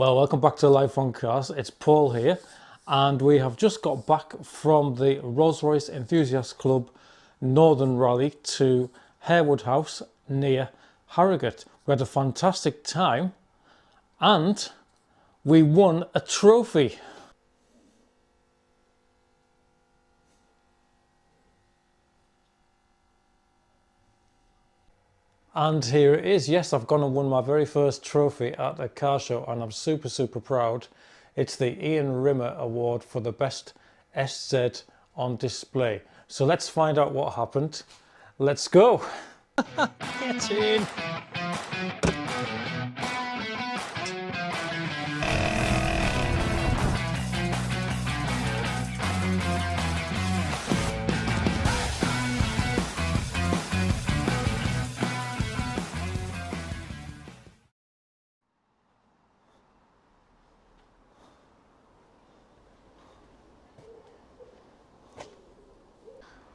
Well, welcome back to Live on Cars. It's Paul here, and we have just got back from the Rolls-Royce Enthusiast Club Northern Rally to Harewood House near Harrogate. We had a fantastic time and we won a trophy. And here it is. Yes, I've gone and won my very first trophy at a car show and I'm super proud. It's the Ian Rimmer Award for the best SZ on display. So let's find out what happened. Let's go. Get in.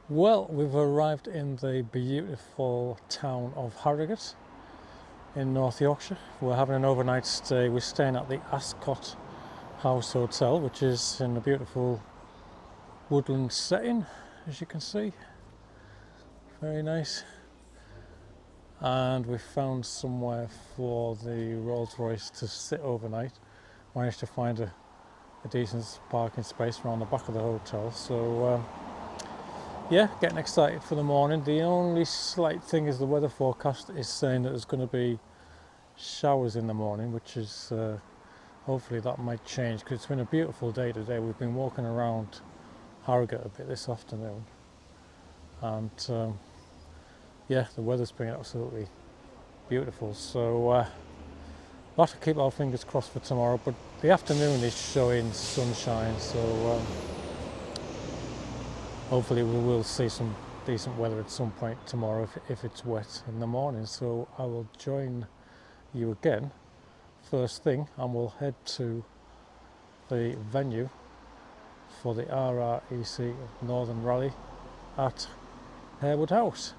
Well, we've arrived in the beautiful town of Harrogate in North Yorkshire. We're having an overnight stay. We're staying at the Ascot House Hotel, which is in a beautiful woodland setting, as you can see. Very nice. And we found somewhere for the Rolls-Royce to sit overnight. Managed to find a decent parking space around the back of the hotel. So yeah, getting excited for the morning. The only slight thing is the weather forecast is saying that there's going to be showers in the morning, which is hopefully that might change because it's been a beautiful day today. We've been walking around Harrogate a bit this afternoon, and yeah, the weather's been absolutely beautiful. So we'll have to keep our fingers crossed for tomorrow, but the afternoon is showing sunshine, so hopefully we will see some decent weather at some point tomorrow if it's wet in the morning. So I will join you again first thing and we'll head to the venue for the RREC Northern Rally at Harewood House.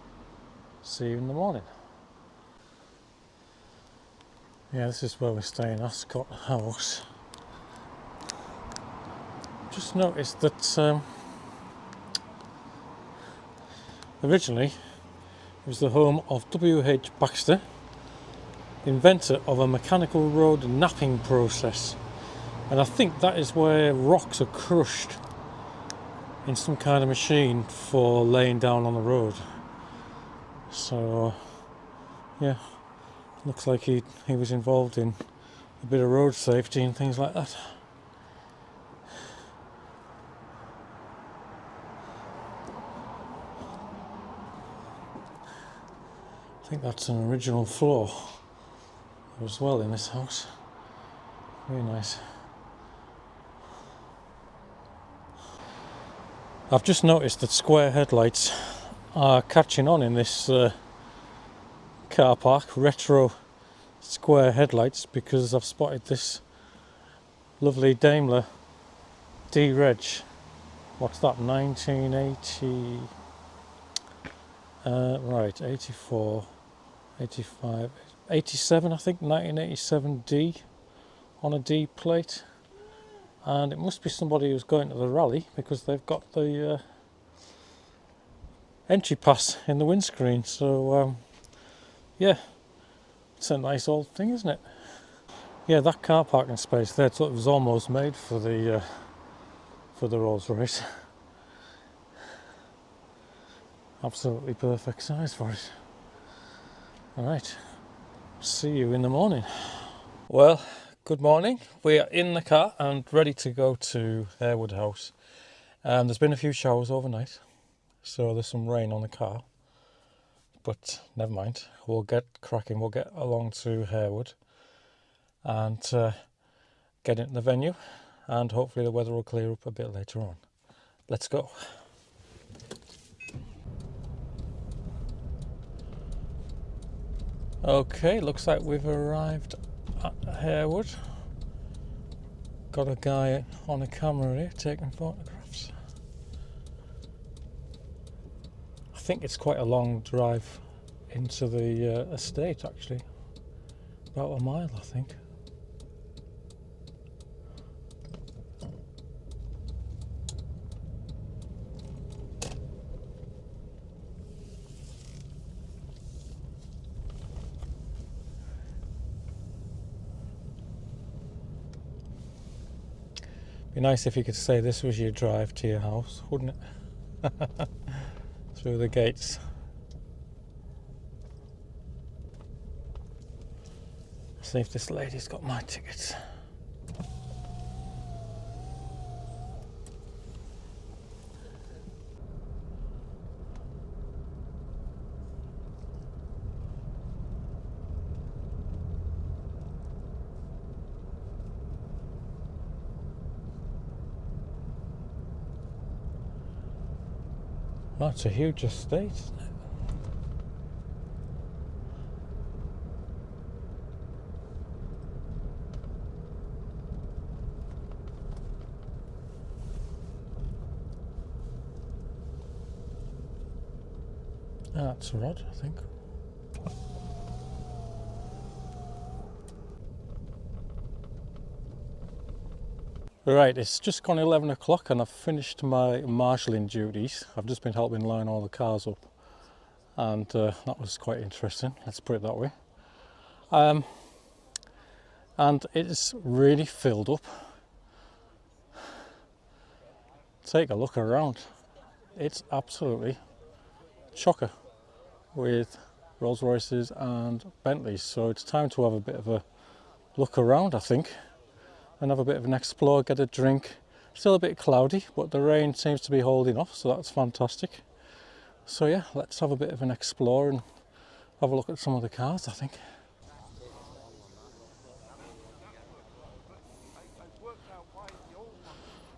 See you in the morning. Yeah, this is where we're staying, Ascot House. Just noticed that originally it was the home of W.H. Baxter, inventor of a mechanical road knapping process, and I think that is where rocks are crushed in some kind of machine for laying down on the road. So yeah, looks like he was involved in a bit of road safety and things like that. I think that's an original floor as well in this house. Very nice. I've just noticed that square headlights are catching on in this car park, retro square headlights, because I've spotted this lovely Daimler D-Reg. What's that, 1980? Right, 84, 85, 87 I think, 1987 D on a D plate. And it must be somebody who's going to the rally because they've got the entry pass in the windscreen. So yeah, it's a nice old thing, isn't it? Yeah, that car parking space there, it was almost made for the Rolls-Royce. Absolutely perfect size for it. Alright, see you in the morning. Well, good morning. We are in the car and ready to go to Harewood House. There's been a few showers overnight, so there's some rain on the car. But never mind, we'll get cracking, we'll get along to Harewood and get into the venue, and hopefully the weather will clear up a bit later on. Let's go. Okay, looks like we've arrived at Harewood. Got a guy on a camera here taking photographs. I think it's quite a long drive into the estate actually. About a mile, I think. Be nice if you could say this was your drive to your house, wouldn't it? Through the gates. See if this lady's got my tickets. Oh, it's a huge estate, isn't it? That's a rod, I think. Right, it's just gone 11 o'clock and I've finished my marshalling duties. I've just been helping line all the cars up, and that was quite interesting, let's put it that way. And it's really filled up. Take a look around. It's absolutely chocker with Rolls-Royces and Bentleys, so it's time to have a bit of a look around, I think, and have a bit of an explore, get a drink. Still a bit cloudy, but the rain seems to be holding off, so that's fantastic. So yeah, let's have a bit of an explore and have a look at some of the cars, I think.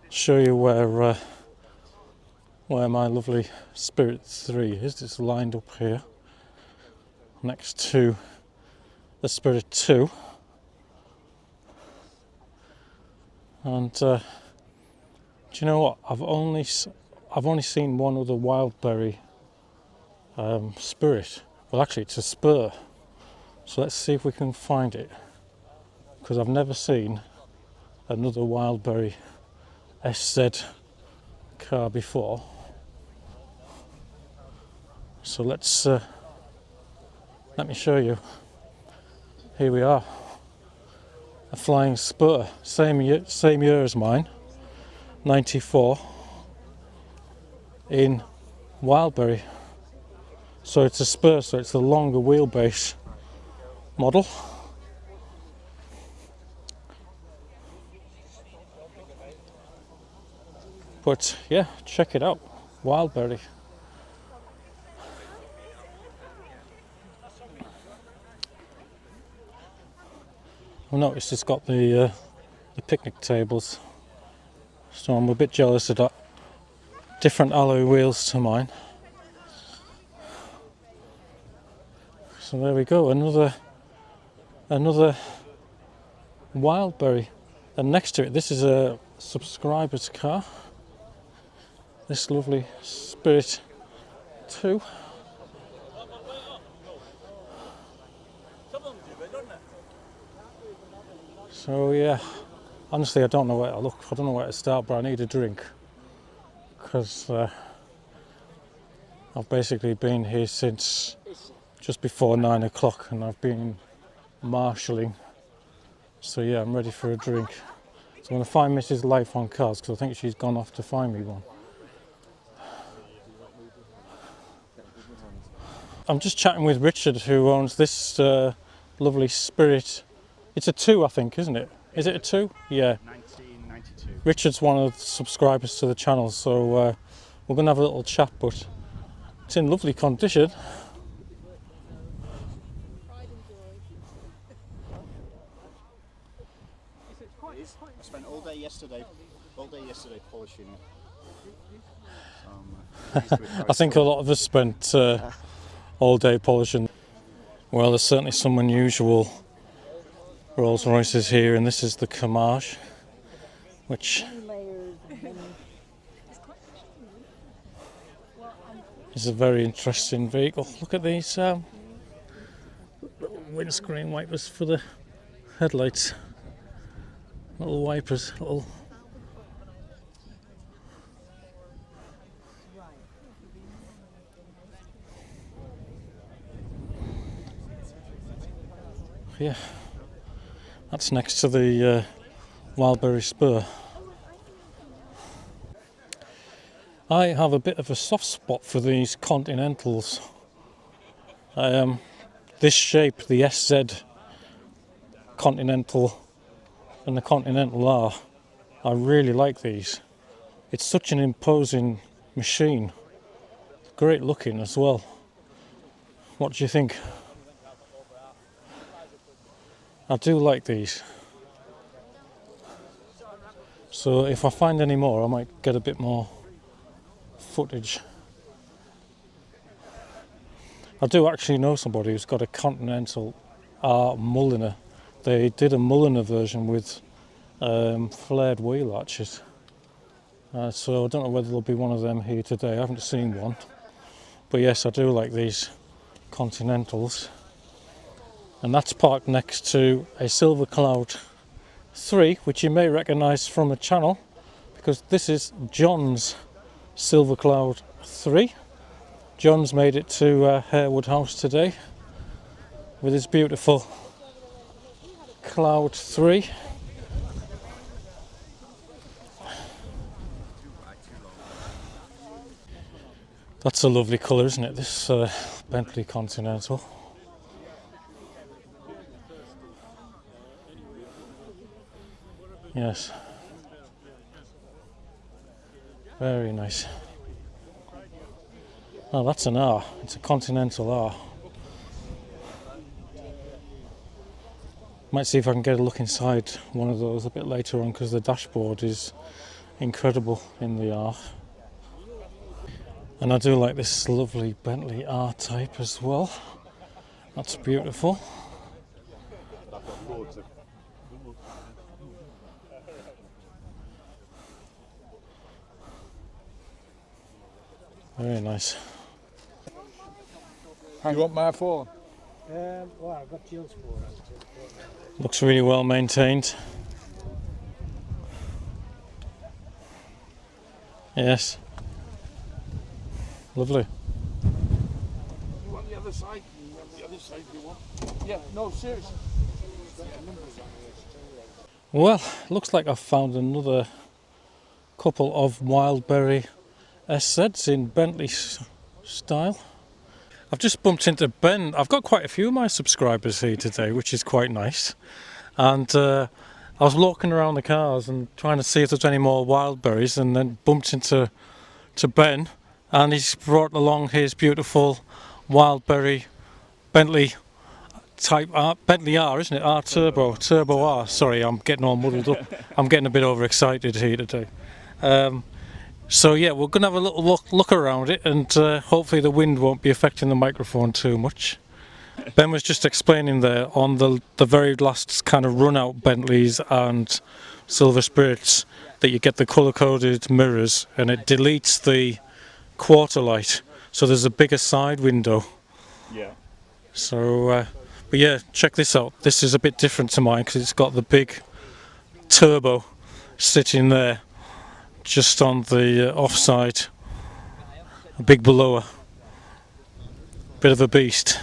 Show you where my lovely Spirit 3 is. It's lined up here next to the Spirit 2. And do you know what? I've only seen one other Wildberry Spirit. Well, actually, it's a Spur. So let's see if we can find it, because I've never seen another Wildberry SZ car before. So let's let me show you. Here we are. A flying Spur, same year as mine, 94, in Wildberry. So it's a Spur, so it's a longer wheelbase model. But yeah, check it out, Wildberry. I noticed it's got the picnic tables, so I'm a bit jealous of that. Different alloy wheels to mine. So there we go, another Wildberry. And next to it, this is a subscriber's car. This lovely Spirit 2. So yeah, honestly I don't know where to look, I don't know where to start, but I need a drink, because I've basically been here since just before 9 o'clock and I've been marshalling. So yeah, I'm ready for a drink. So I'm going to find Mrs. Life on Cars, because I think she's gone off to find me one. I'm just chatting with Richard, who owns this lovely Spirit. It's a 2, I think, isn't it? Is it a 2? Yeah. 1992. Richard's one of the subscribers to the channel, so we're going to have a little chat, but it's in lovely condition. I spent all day yesterday polishing it. I think a lot of us spent all day polishing. Well, there's certainly some unusual Rolls-Royces here, and this is the Camage, which is a very interesting vehicle. Look at these little windscreen wipers for the headlights. Little wipers, little. Yeah, that's next to the Wildberry Spur. I have a bit of a soft spot for these Continentals. This shape, the SZ Continental and the Continental R, I really like these. It's such an imposing machine. Great looking as well. What do you think? I do like these. So if I find any more, I might get a bit more footage. I do actually know somebody who's got a Continental R Mulliner. They did a Mulliner version with flared wheel arches. So I don't know whether there'll be one of them here today. I haven't seen one. But yes, I do like these Continentals. And that's parked next to a Silver Cloud 3, which you may recognise from a channel, because this is John's Silver Cloud 3. John's made it to Harewood House today with his beautiful Cloud 3. That's a lovely colour, isn't it, this Bentley Continental. Yes, very nice. Oh, that's an R, it's a Continental R. Might see if I can get a look inside one of those a bit later on, because the dashboard is incredible in the R. And I do like this lovely Bentley R-Type as well. That's beautiful. Very nice. You want my phone? Well, I've got Jill's phone. Looks really well maintained. Yes. Lovely. You want the other side? The other side you want? Yeah, no, seriously. Well, looks like I've found another couple of Wildberry SZs in Bentley style. I've just bumped into Ben. I've got quite a few of my subscribers here today, which is quite nice. And I was walking around the cars and trying to see if there's any more Wildberries, and then bumped into Ben, and he's brought along his beautiful Wildberry Bentley Type R, Bentley R, isn't it? R Turbo R. Sorry, I'm getting all muddled up. I'm getting a bit overexcited here today. So yeah, we're going to have a little look around it, and hopefully the wind won't be affecting the microphone too much. Ben was just explaining there on the very last kind of run out Bentleys and Silver Spirits that you get the colour coded mirrors, and it deletes the quarter light, so there's a bigger side window. Yeah. So but yeah, check this out. This is a bit different to mine because it's got the big turbo sitting there just on the offside, a big blower, bit of a beast.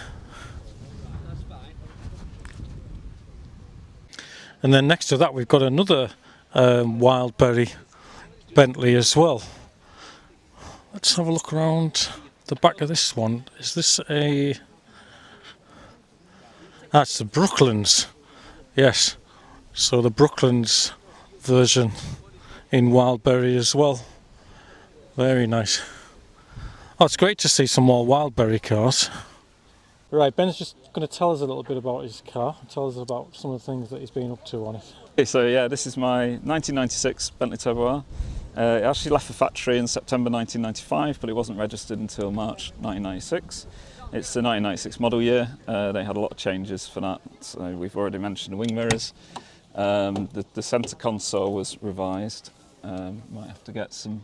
And then next to that we've got another Wildberry Bentley as well. Let's have a look around the back of this one. Is this a... That's the Brooklands. Yes, so the Brooklands version in Wildberry as well. Very nice. Oh, it's great to see some more Wildberry cars. Right, Ben's just going to tell us a little bit about his car, tell us about some of the things that he's been up to on it. Okay, so yeah, this is my 1996 Bentley Turbo R. It actually left the factory in September 1995, but it wasn't registered until March 1996. It's the 1996 model year. They had a lot of changes for that. So we've already mentioned the wing mirrors. The centre console was revised. Might have to get some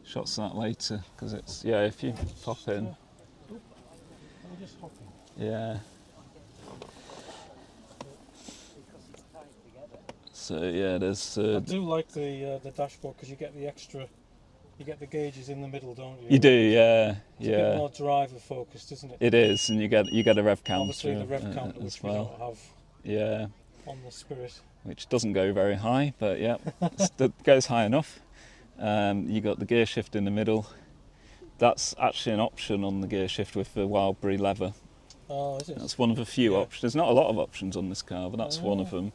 shots of that later, because it's, yeah, if you pop in. Yeah. So yeah, there's. I do like the dashboard because you get the extra, you get the gauges in the middle, don't you? You do, yeah, It's a bit more driver focused, isn't it? It is, and you get a rev counter. Obviously the rev counter, as which we well. don't have Yeah. on the Spirit. Which doesn't go very high, but yeah, it goes high enough. You got the gear shift in the middle. That's actually an option on the gear shift with the Wildberry lever. Oh, is it? That's one of a few options. There's not a lot of options on this car, but that's one of them.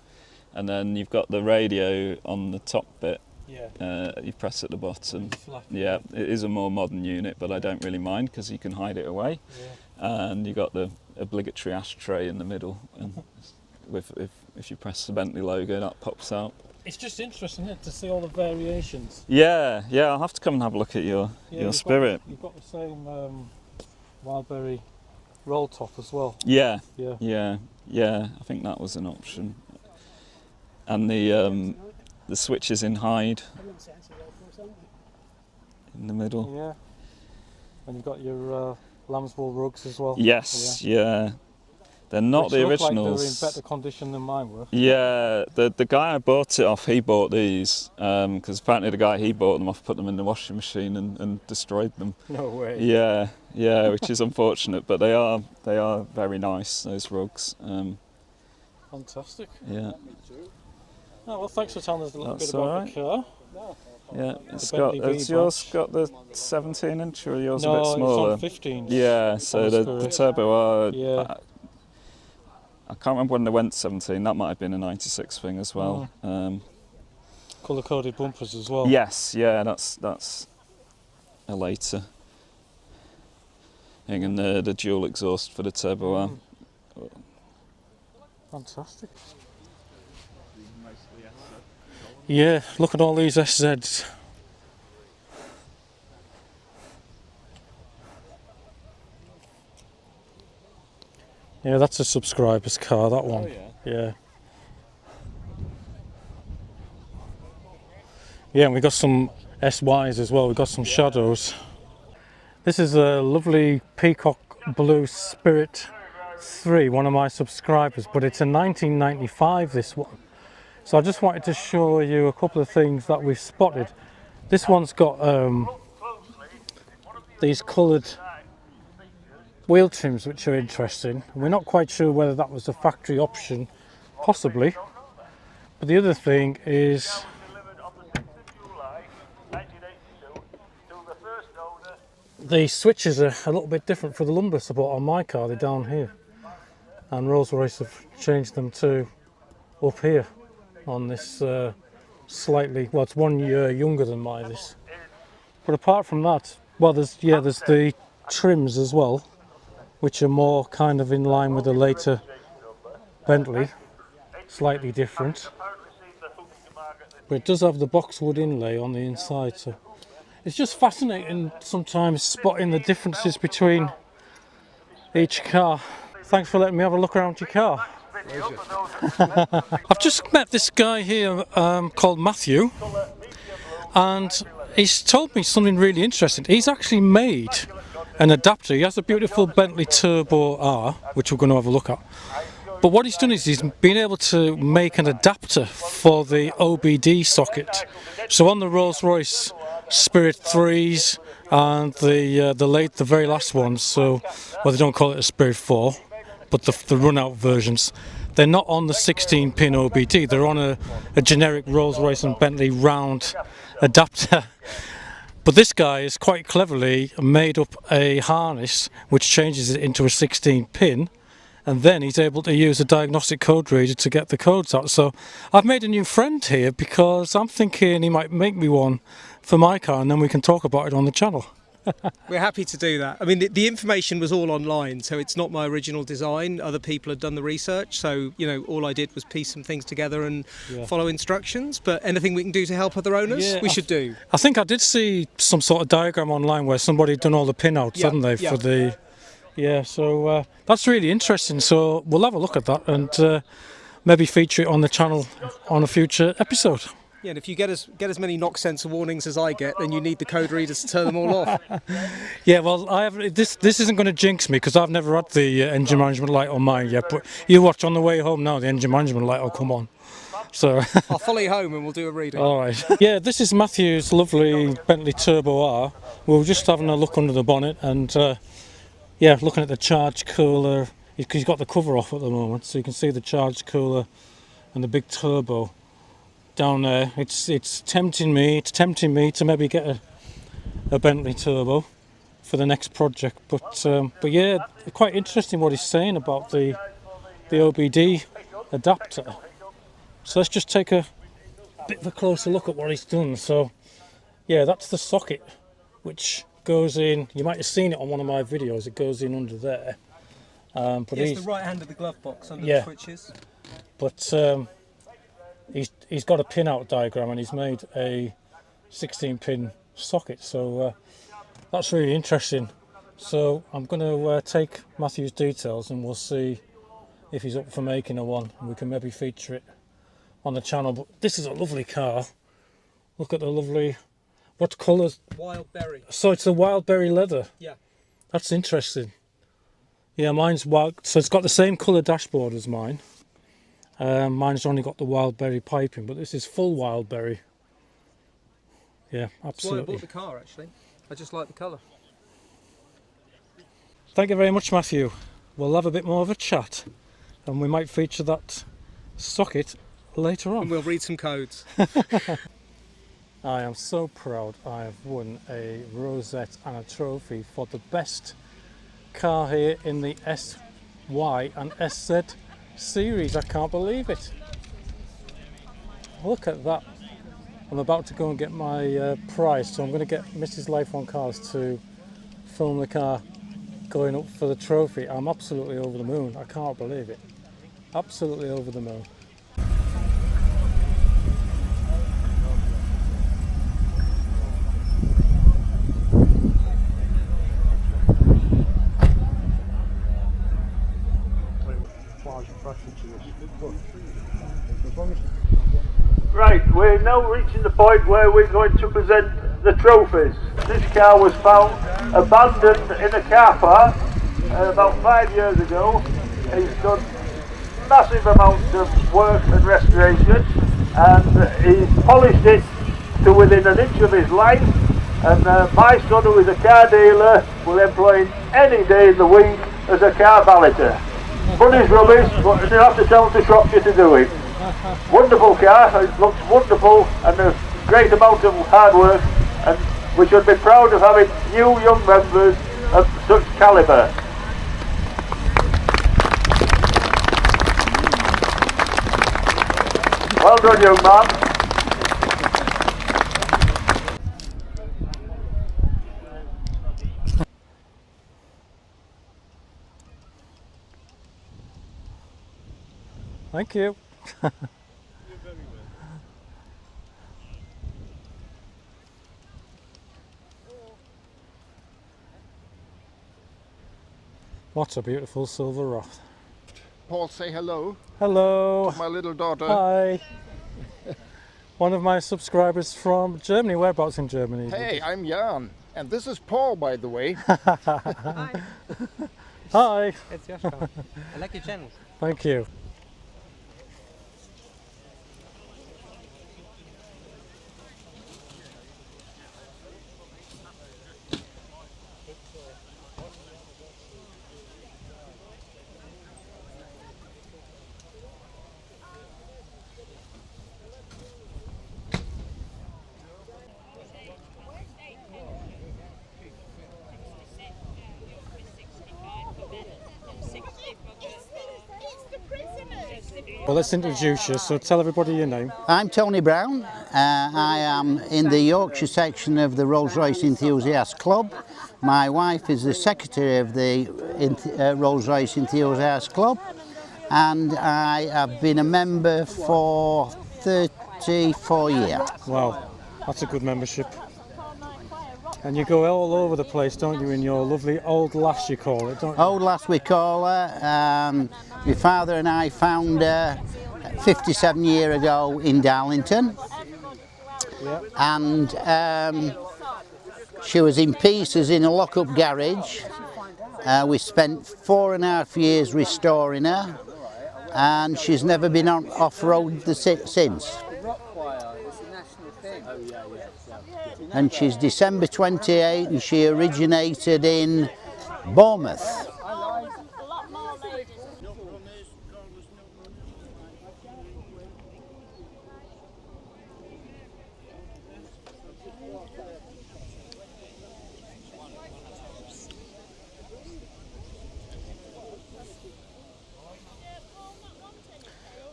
And then you've got the radio on the top bit. Yeah. You press at the bottom. Flat. Yeah, it is a more modern unit, but I don't really mind because you can hide it away. Yeah. And you got the obligatory ashtray in the middle, and if you press the Bentley logo, that pops out. It's just interesting, isn't it, to see all the variations. Yeah, I'll have to come and have a look at your Spirit. You've got the same Wildberry roll top as well. Yeah. Yeah. I think that was an option. And the switches in hide in the middle. Yeah. And you've got your lambswool rugs as well. Yes, yeah. They're not the Which look originals. like they're in better condition than mine were. Yeah, the guy I bought it off, he bought these because apparently the guy he bought them off put them in the washing machine and destroyed them. No way. Yeah, which is unfortunate, but they are very nice, those rugs. Fantastic. Yeah. Oh, well, thanks for telling us a little That's bit about all the car. Yeah, it's The got. Bentley Has V yours badge. got the 17-inch or yours No, a bit smaller? it's on 15. Yeah, so on the the Spirit. Turbo R. Yeah. I can't remember when they went 17. That might have been a 96 thing as well. Colour-coded bumpers as well. Yes, yeah, that's a later thing, and the dual exhaust for the Turbo R. Fantastic. Yeah, look at all these SZs. Yeah, that's a subscriber's car, that one. Yeah. Yeah, and we got some SYs as well, we got some shadows. This is a lovely peacock blue Spirit 3, one of my subscribers, but it's a 1995, this one. So I just wanted to show you a couple of things that we've spotted. This one's got these coloured wheel trims which are interesting. We're not quite sure whether that was a factory option, possibly. But the other thing is the switches are a little bit different for the lumbar support on my car. They're down here, and Rolls-Royce have changed them to up here on this slightly, well, it's 1 year younger than mine, this. But apart from that, well, there's the trims as well, which are more kind of in line with the later Bentley, slightly different. But it does have the boxwood inlay on the inside, so it's just fascinating sometimes spotting the differences between each car. Thanks for letting me have a look around your car. I've just met this guy here called Matthew, and he's told me something really interesting. He's actually made an adapter. He has a beautiful Bentley Turbo R, which we're going to have a look at. But what he's done is he's been able to make an adapter for the OBD socket. So on the Rolls-Royce Spirit 3s and the very last ones, so well, they don't call it a Spirit 4, but the run-out versions, they're not on the 16-pin OBD. They're on a generic Rolls-Royce and Bentley round adapter. But this guy has quite cleverly made up a harness which changes it into a 16-pin, and then he's able to use a diagnostic code reader to get the codes out. So I've made a new friend here because I'm thinking he might make me one for my car, and then we can talk about it on the channel. We're happy to do that. I mean, the information was all online, so it's not my original design. Other people had done the research, so, you know, all I did was piece some things together and follow instructions. But anything we can do to help other owners, we should do. I think I did see some sort of diagram online where somebody had done all the pinouts, hadn't they, for the... Yeah, so that's really interesting. So we'll have a look at that and maybe feature it on the channel on a future episode. Yeah, and if you get as many knock sensor warnings as I get, then you need the code readers to turn them all off. Yeah, well, I have this isn't going to jinx me because I've never had the engine management light on mine yet. But you watch on the way home now, the engine management light will come on. So I'll follow you home and we'll do a reading. all right. Yeah, this is Matthew's lovely Bentley Turbo R. We were just having a look under the bonnet and yeah, looking at the charge cooler. He's got the cover off at the moment, so you can see the charge cooler and the big turbo. down there. It's tempting me to maybe get a Bentley Turbo for the next project. But yeah, quite interesting what he's saying about the OBD adapter. So let's just take a bit of a closer look at what he's done. So yeah, that's the socket which goes in. You might have seen it on one of my videos. It goes in under there. But it's the right hand of the glove box under yeah, the switches. But he's got a pin out diagram and he's made a 16 pin socket. So that's really interesting. So I'm going to take Matthew's details and we'll see if he's up for making a one, and we can maybe feature it on the channel. But this is a lovely car. Look at the lovely, what colours? Wild berry. So it's a wild berry leather. Yeah. That's interesting. Yeah, mine's wild, so it's got the same colour dashboard as mine. Mine's only got the wild berry piping, but this is full wild berry. Yeah, absolutely. That's why I bought the car, actually. I just like the colour. Thank you very much, Matthew. We'll have a bit more of a chat, and we might feature that socket later on. And we'll read some codes. I am so proud I have won a rosette and a trophy for the best car here in the SY and SZ series. I can't believe it. Look at that. I'm about to go and get my prize, so I'm going to get Mrs. Life on Cars to film the car going up for the trophy. I'm absolutely over the moon. I can't believe it. Absolutely over the moon. Right, we're now reaching the point where we're going to present the trophies. This car was found abandoned in a car park about 5 years ago. He's done massive amounts of work and restoration, and he's polished it to within an inch of his life. And my son, who is a car dealer, will employ him any day in the week as a car valeter. Money's rubbish, but you'll have to tell him to Shropshire to do it. Wonderful car, it looks wonderful, and a great amount of hard work, and we should be proud of having new young members of such calibre. Well done, young man. Thank you. What a beautiful silver Roth. Paul, say hello. Hello. To my little daughter. Hi. One of my subscribers from Germany. Whereabouts in Germany? Hey, I'm Jan. And this is Paul, by the way. Hi. Hi. It's Joshua. I like your channel. Thank you. Well, let's introduce you, so tell everybody your name. I'm Tony Brown. I am in the Yorkshire section of the Rolls-Royce Enthusiast Club. My wife is the secretary of the Rolls-Royce Enthusiast Club, and I have been a member for 34 years. Wow, that's a good membership. And you go all over the place, don't you, in your lovely old lass, you call it, don't you? Old lass we call her. My father and I found her 57 years ago in Darlington. Yep. And she was in pieces in a lock-up garage. We spent 4.5 years restoring her, and she's never been on off-road since. And she's December 28 and she originated in Bournemouth.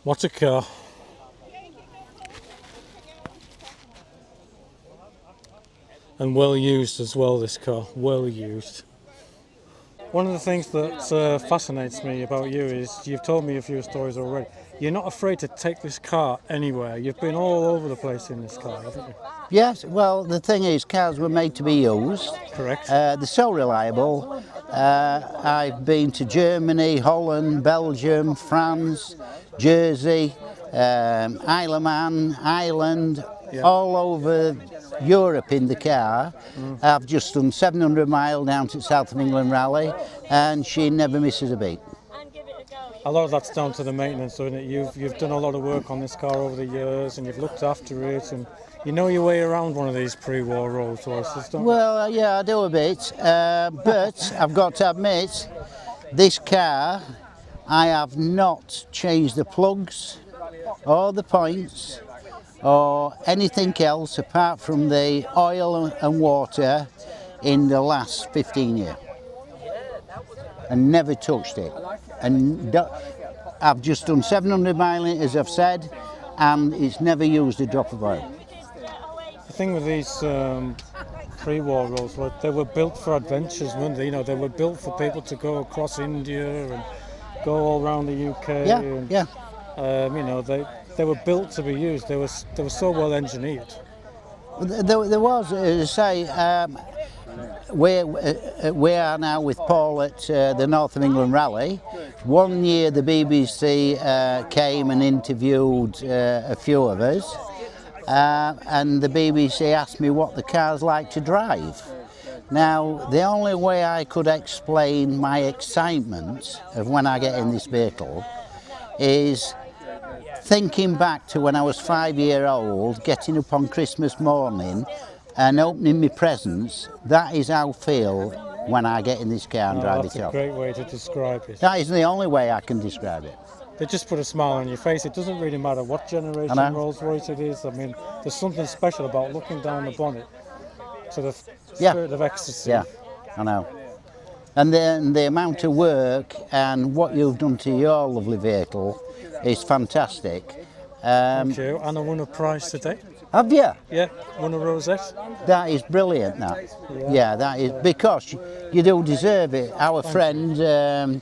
What a car. And well used as well, this car, well used. One of the things that fascinates me about you is, you've told me a few stories already, you're not afraid to take this car anywhere. You've been all over the place in this car, haven't you? Yes, well, the thing is, cars were made to be used. Correct. They're so reliable. I've been to Germany, Holland, Belgium, France, Jersey, Isle of Man, Ireland, all over Europe in the car. I've just done 700 miles down to South of England Rally, and she never misses a beat. A lot of that's down to the maintenance, isn't it? You've done a lot of work on this car over the years, and you've looked after it, and you know your way around one of these pre-war Rolls-Royces, don't you? Well, yeah, I do a bit, but I've got to admit, this car, I have not changed the plugs or the points or anything else apart from the oil and water in the last 15 years. And never touched it. And I've just done 700 miles, as I've said, and it's never used a drop of oil. The thing with these pre-war Rolls, they were built for adventures, weren't they? You know, they were built for people to go across India and go all around the UK. Yeah, and, yeah. You know, they were built to be used. They were so well engineered. There was, as I say, we are now with Paul at the North of England Rally. One year the BBC came and interviewed a few of us, and the BBC asked me what the car's like to drive. Now, the only way I could explain my excitement of when I get in this vehicle is thinking back to when I was 5 years old, getting up on Christmas morning and opening my presents. That is how I feel when I get in this car and drive it off. That's a great way to describe it. That is the only way I can describe it. They just put a smile on your face. It doesn't really matter what generation Rolls-Royce it is. I mean, there's something special about looking down the bonnet to the spirit of ecstasy. Yeah, I know. And then the amount of work and what you've done to your lovely vehicle is fantastic. Thank you. And I won a prize today. Have you? Yeah, won a rosette. That is brilliant, that. Yeah, that is, because you do deserve it. Our friend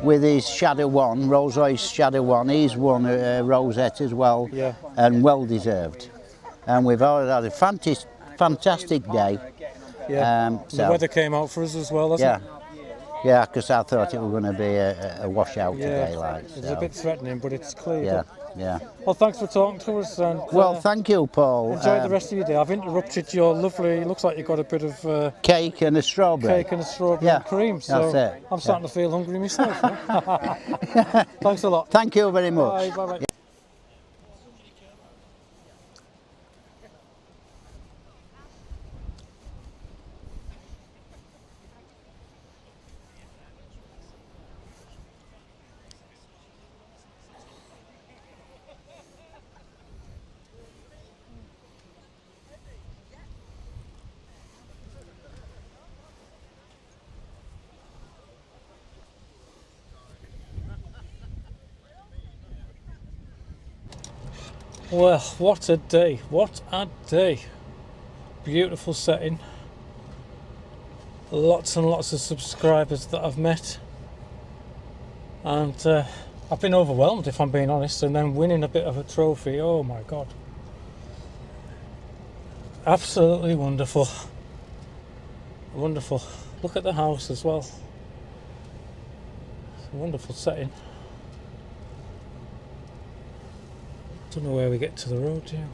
with his Shadow 1, Rolls-Royce Shadow 1, he's won a rosette as well, and well deserved. And we've all had a fantastic day. Yeah. The weather came out for us as well, hasn't it? Yeah, because I thought it was going to be a washout today. Like, it was a bit threatening, but it's cleared up. Yeah. Well, thanks for talking to us. And, well, thank you, Paul. Enjoy the rest of your day. I've interrupted your lovely, looks like you've got a bit of cake and a strawberry. Cake and a strawberry and cream. So that's it. I'm starting to feel hungry myself. Thanks a lot. Thank you very much. Bye. Bye. Well, what a day, what a day. Beautiful setting. Lots and lots of subscribers that I've met. And I've been overwhelmed, if I'm being honest, and then winning a bit of a trophy, oh my God. Absolutely wonderful. Wonderful. Look at the house as well. It's a wonderful setting. Don't know where we get to the road here.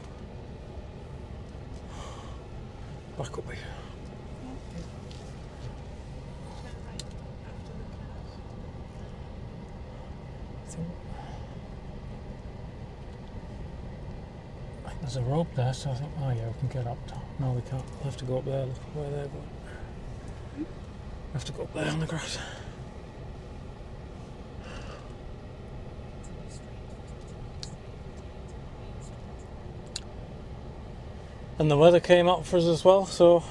Back up here. I think there's a rope there, so I think, oh yeah, we can get up. No, we can't. We'll have to go up there. Look where they're going. We have to go up there on the grass. And the weather came up for us as well, so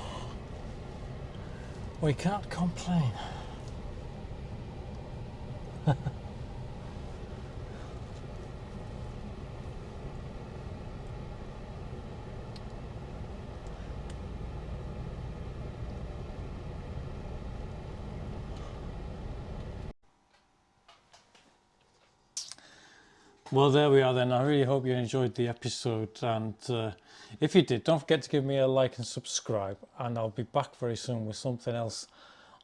we can't complain. Well, there we are then. I really hope you enjoyed the episode, and if you did, don't forget to give me a like and subscribe, and I'll be back very soon with something else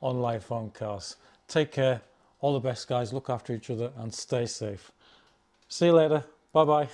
on Life on Cars. Take care, all the best guys, look after each other and stay safe. See you later, bye bye.